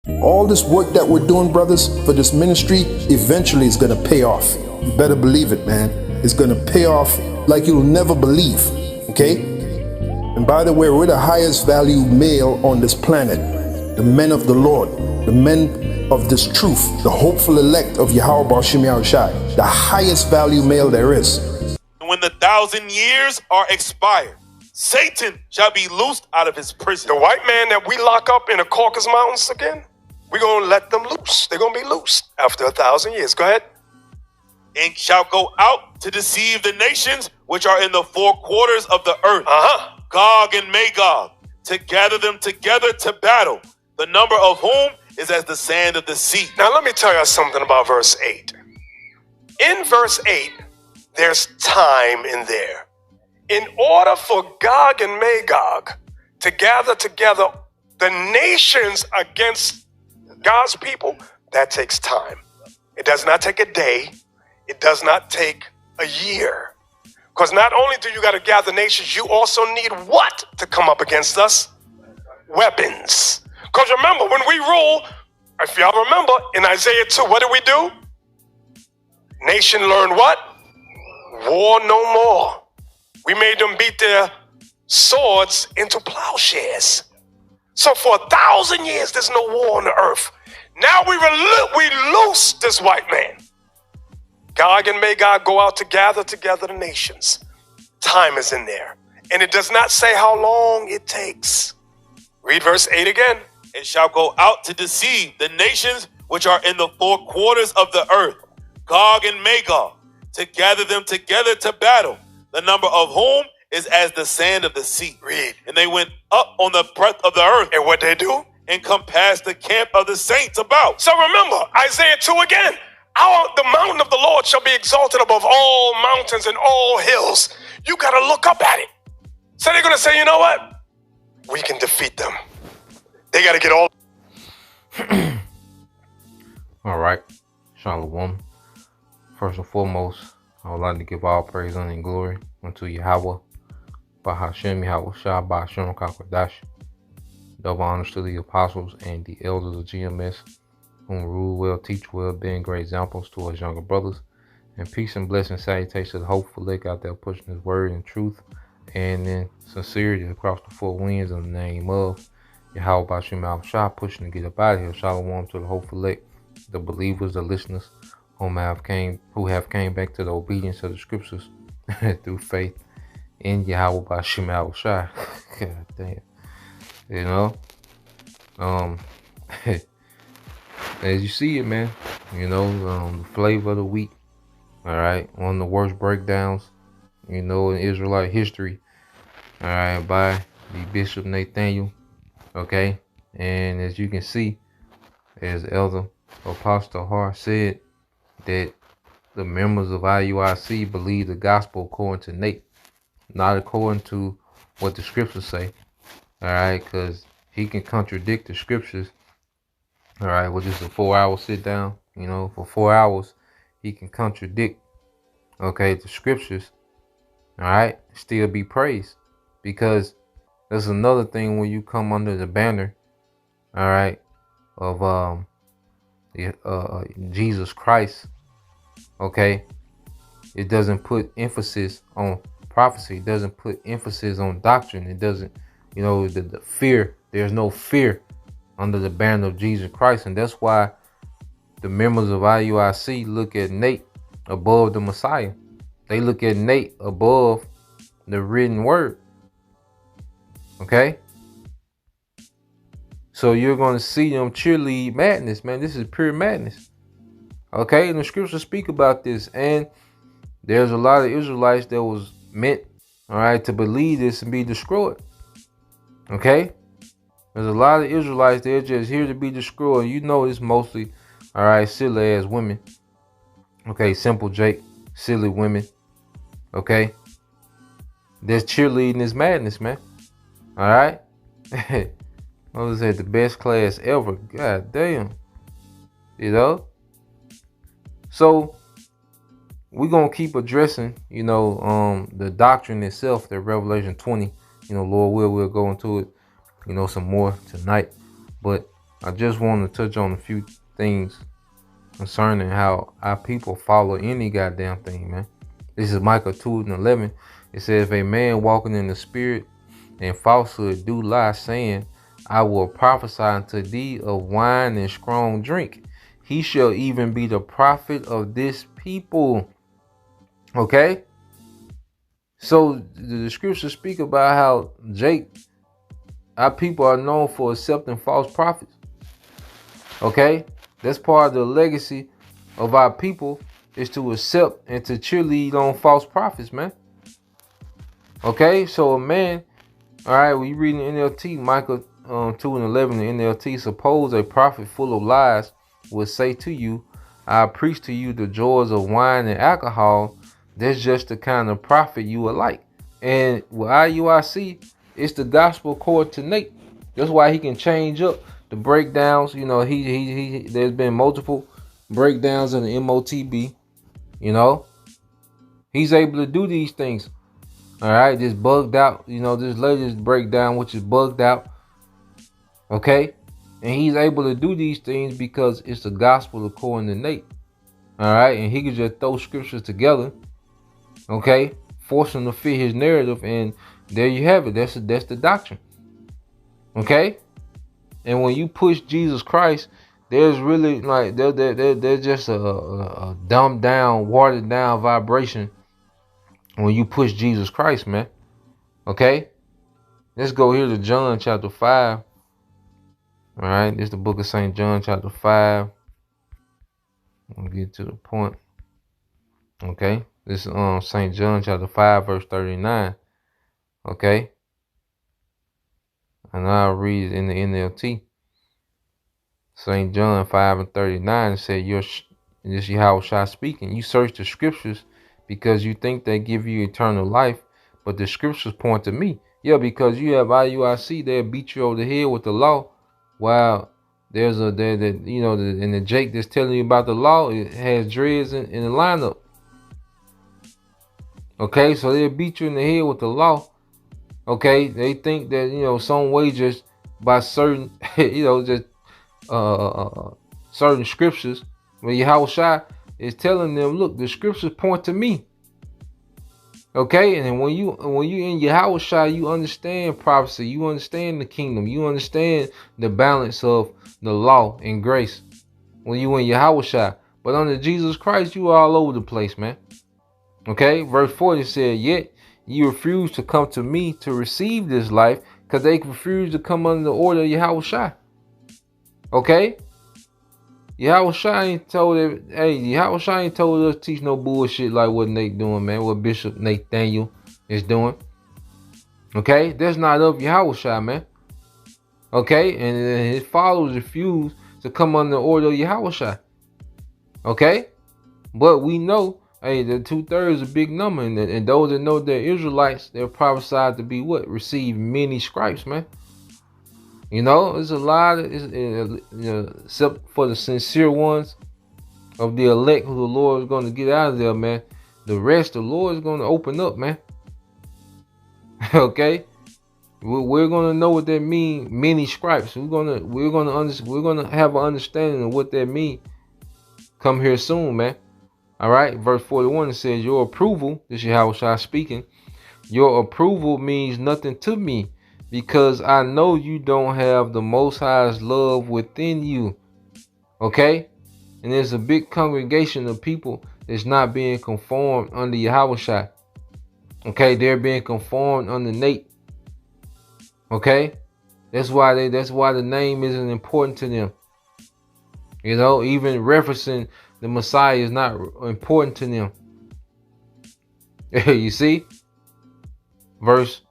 All this work that we're doing, brothers, for this ministry, eventually is going to pay off. You better believe it, man. It's going to pay off like you'll never believe, okay? And by the way, we're the highest value male on this planet. The men of the Lord, the men of this truth, the hopeful elect of Yahweh Bashim Yahushai, the highest value male there is. When the 1,000 years are expired, Satan shall be loosed out of his prison. The white man that we lock up in the Caucasus Mountains again, we're going to let them loose. They're going to be loosed after 1,000 years. Go ahead. And shall go out to deceive the nations which are in the four quarters of the earth, Gog and Magog, to gather them together to battle, the number of whom is as the sand of the sea. Now let me tell you something about verse 8. In verse 8, there's time in there. In order for Gog and Magog to gather together the nations against God's people, that takes time. It does not take a day. It does not take a year. Because not only do you got to gather nations, you also need what to come up against us? Weapons. Because remember, when we rule, if y'all remember, in Isaiah 2, what did we do? Nation learned what? War no more. We made them beat their swords into plowshares. So for 1,000 years, there's no war on the earth. Now we loose this white man. Gog and Magog go out to gather together the nations. Time is in there. And it does not say how long it takes. Read verse 8 again. And shall go out to deceive the nations which are in the four quarters of the earth, Gog and Magog, to gather them together to battle, the number of whom is as the sand of the sea. Read. And they went up on the breadth of the earth. And what they do? And compassed the camp of the saints about. So remember, Isaiah 2 again. The mountain of the Lord shall be exalted above all mountains and all hills. You got to look up at it. So they're going to say, you know what? We can defeat them. They got to get all. All right. Shalom. First and foremost, I would like to give all praise, honor, and glory unto Yahweh, Bahashem, Yahweh Shah, Bahashem, Kakwadash. Double honors to the apostles and the elders of GMS, whom rule well, teach well, being great examples to us younger brothers. And peace and blessing, salutation to the hopeful leg out there pushing his word in truth and in sincerity across the four winds in the name of Yahweh Bashim Yahushua, pushing to get up out of here. Shalom to the hopeful leg, the believers, the listeners who have came back to the obedience of the scriptures through faith in Yahweh Bashim Yahushua. God damn. You know? As you see it, man, you know, the flavor of the week, all right, one of the worst breakdowns, you know, in Israelite history, all right, by the Bishop Nathaniel, okay, and as you can see, as Elder Apostle Har said, that the members of IUIC believe the gospel according to Nate, not according to what the scriptures say, all right, because he can contradict the scriptures. All right, well, just a 4-hour sit down, you know, for 4 hours, he can contradict, okay, the scriptures, all right, still be praised. Because there's another thing when you come under the banner, all right, of Jesus Christ, okay, it doesn't put emphasis on prophecy, it doesn't put emphasis on doctrine, it doesn't, you know, the fear, there's no fear under the banner of Jesus Christ. And that's why the members of IUIC look at Nate above the Messiah. They look at Nate above the written word. Okay? So you're going to see them cheerlead madness, man. This is pure madness. Okay? And the scriptures speak about this. And there's a lot of Israelites that was meant, all right, to believe this and be destroyed. Okay? There's a lot of Israelites, they're just here to be destroyed. You know it's mostly, all right, silly ass women. Okay, Simple Jake, silly women. Okay? There's cheerleading this madness, man. All right? Moses had the best class ever. God damn. You know? So, we're going to keep addressing, you know, the doctrine itself, the Revelation 20. You know, Lord will, we'll go into it, you know, some more tonight. But I just want to touch on a few things concerning how our people follow any goddamn thing, man. This is Micah 2:11. It says, if a man walking in the spirit and falsehood do lie, saying, I will prophesy unto thee of wine and strong drink, he shall even be the prophet of this people. Okay? So the scriptures speak about how our people are known for accepting false prophets. Okay? That's part of the legacy of our people, is to accept and to cheerlead on false prophets, man. Okay? So a man, all right, when you read in NLT, Micah 2:11 in NLT, suppose a prophet full of lies will say to you, I preach to you the joys of wine and alcohol. That's just the kind of prophet you would like. And with IUIC, it's the gospel according to Nate. That's why he can change up the breakdowns. You know, he there's been multiple breakdowns in the MOTB. You know, he's able to do these things. All right, this bugged out. You know, this latest breakdown, which is bugged out. Okay, and he's able to do these things because it's the gospel according to Nate. All right, and he can just throw scriptures together. Okay, force him to fit his narrative, and there you have it. That's the doctrine. Okay, and when you push Jesus Christ, there's really like there's just a dumbed down, watered down vibration when you push Jesus Christ, man. Okay, let's go here to John chapter 5. All right, this is the book of St. John chapter 5. I'll get to the point. Okay, this is St. John chapter 5 verse 39. Okay, and I'll read it in the NLT. St. John 5:39 said, this is Yahushua speaking. You search the scriptures because you think they give you eternal life, but the scriptures point to me. Yeah, because you have IUIC, they'll beat you over the head with the law. While there's and the Jake that's telling you about the law, it has dreads in the lineup. Okay, so they'll beat you in the head with the law. Okay, they think that some way just by certain certain scriptures, when Yahushua is telling them, look, the scriptures point to me. Okay, and then when you in Yahushua, you understand prophecy, you understand the kingdom, you understand the balance of the law and grace when you in Yahushua. But under Jesus Christ, you are all over the place, man. Okay, verse 40 said, yet you refuse to come to me to receive this life, because they refuse to come under the order of Yahushua. Okay, Yahushua ain't told us to teach no bullshit like what Nate doing, man. What Bishop Nathaniel is doing. Okay, that's not of Yahushua, man. Okay, and his followers refuse to come under the order of Yahushua. Okay, but we know, hey, the 2/3 is a big number, and those that know they're Israelites, they're prophesied to be what? Receive many stripes, man. There's a lot of, except for the sincere ones of the elect who the Lord is going to get out of there, man. The rest, the Lord is going to open up, man. Okay, we're going to know what that means. Many stripes. We're gonna have an understanding of what that means. Come here soon, man. All right, verse 41 it says, your approval. This is Yahushua speaking. Your approval means nothing to me, because I know you don't have the Most High's love within you. Okay? And there's a big congregation of people that's not being conformed under Yahushua. Okay? They're being conformed under Nate. Okay? That's why the name isn't important to them. Even referencing the Messiah is not important to them. You see? Verse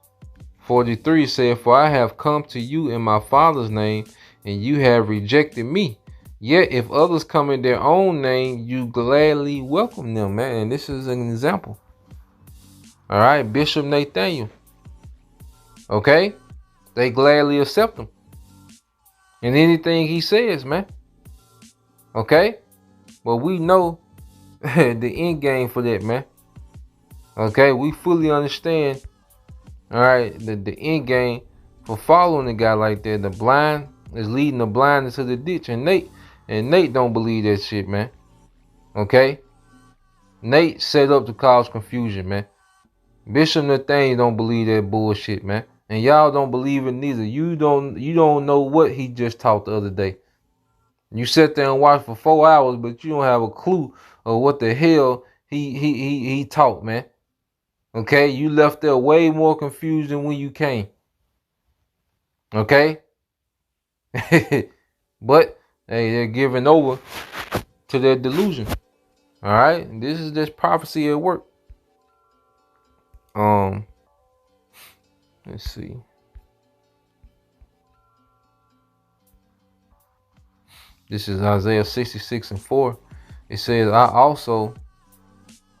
43 said, for I have come to you in my Father's name, and you have rejected me. Yet if others come in their own name, you gladly welcome them, man. And this is an example. All right, Bishop Nathaniel. Okay? They gladly accept him. And anything he says, man. Okay? But we know the end game for that, man. Okay? We fully understand. All right, the end game for following a guy like that, the blind is leading the blind into the ditch. And Nate don't believe that shit, man. Okay? Nate set up to cause confusion, man. Bishop Nathaniel don't believe that bullshit, man. And y'all don't believe it neither. You don't know what he just taught the other day. You sit there and watch for 4 hours, but you don't have a clue of what the hell he taught, man. Okay? You left there way more confused than when you came. Okay? But hey, they're giving over to their delusion. All right? This is this prophecy at work. Let's see. This is Isaiah 66:4. It says, I also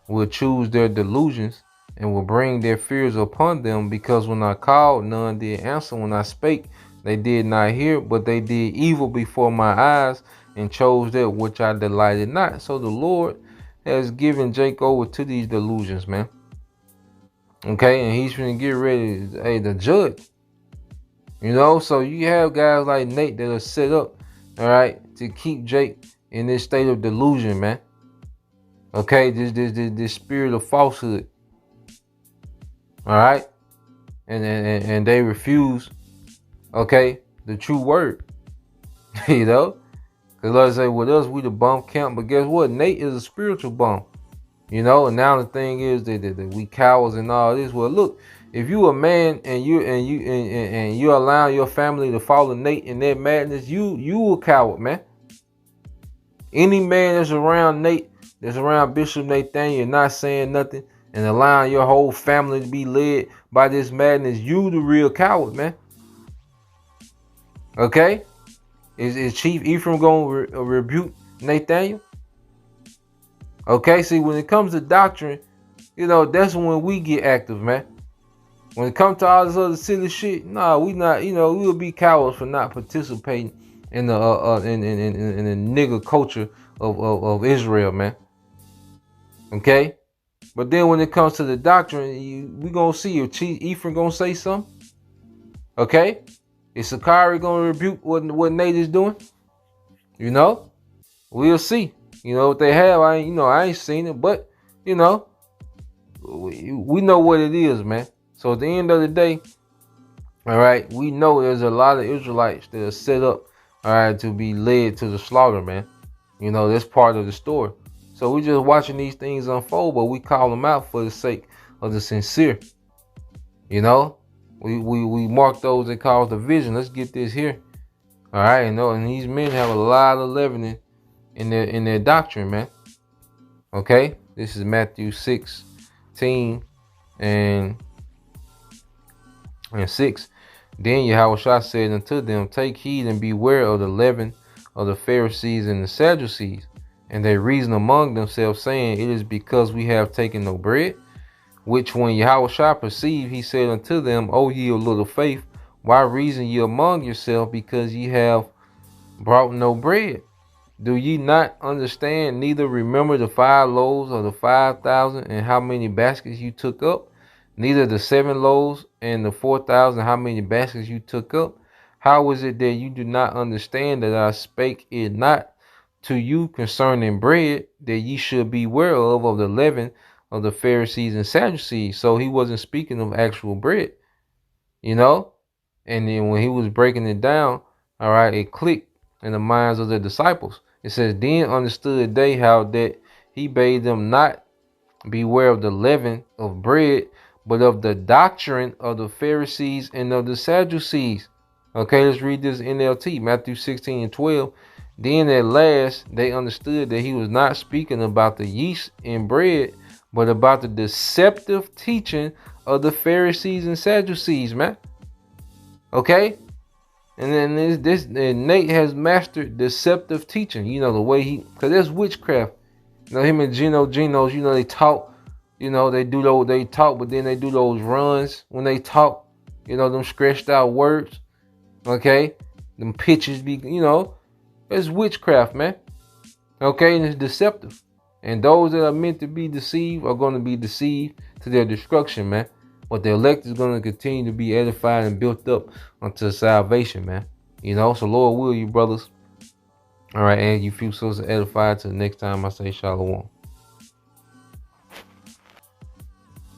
will choose their delusions and will bring their fears upon them, because when I called, none did answer. When I spake, they did not hear, but they did evil before my eyes and chose that which I delighted not. So the Lord has given Jake over to these delusions, man. Okay, and he's going to get ready to judge. You know, so you have guys like Nate that are set up, all right, to keep Jake in this state of delusion, man. Okay, this spirit of falsehood. All right, and they refuse, okay, the true word. You know, because let's say with us, we the bum camp, but guess what? Nate is a spiritual bum. You know, and now the thing is that we cowards and all this. Well, look, if you a man and you allow your family to follow Nate in their madness, you a coward, man. Any man that's around Nate, that's around Bishop Nathaniel, not saying nothing and allowing your whole family to be led by this madness, you the real coward, man. Okay? Is Chief Ephraim going to rebuke Nathaniel? Okay, see, when it comes to doctrine, you know, that's when we get active, man. When it comes to all this other silly shit, nah, we not, you know, we'll be cowards for not participating in the in the nigger culture of Israel, man. Okay, but then when it comes to the doctrine, we gonna see if Chief Ephraim gonna say something. Okay, is Sakari gonna rebuke what Nate is doing? You know, we'll see. You know what they have, I ain't seen it, but you know, we know what it is, man. So at the end of the day, all right, we know there's a lot of Israelites that are set up, all right, to be led to the slaughter, man. You know, that's part of the story. So we're just watching these things unfold, but we call them out for the sake of the sincere. You know, we mark those that cause division. Let's get this here, all right. And these men have a lot of leavening in their doctrine, man. Okay, this is Matthew 16 and 6. Then Yahushua said unto them, take heed and beware of the leaven of the Pharisees and the Sadducees. And they reasoned among themselves, saying, it is because we have taken no bread. Which when Yahushua perceived, he said unto them, O ye of little faith, why reason ye among yourselves, because ye have brought no bread? Do ye not understand, neither remember the 5 loaves of the 5,000 and how many baskets you took up? Neither the 7 loaves and the 4,000 how many baskets you took up? How is it that you do not understand that I spake it not to you concerning bread, that ye should beware of the leaven of the Pharisees and Sadducees? So he wasn't speaking of actual bread, you know? And then when he was breaking it down, all right, it clicked in the minds of the disciples. It says, then understood they how that he bade them not beware of the leaven of bread, but of the doctrine of the Pharisees and of the Sadducees. Okay, let's read this NLT, Matthew 16 and 12. Then at last they understood that he was not speaking about the yeast in bread, but about the deceptive teaching of the Pharisees and Sadducees, man. Okay? And then this Nate has mastered deceptive teaching. You know, the way because that's witchcraft. You know, him and Genos, you know, they talk. You know, they talk, but then they do those runs when they talk. You know, them stretched out words. Okay? Them pitches be, you know, it's witchcraft, man. Okay? And it's deceptive. And those that are meant to be deceived are going to be deceived to their destruction, man. But the elect is going to continue to be edified and built up unto salvation, man. You know, so Lord will you brothers. All right, and you few souls edified. Till the next time I say shalom.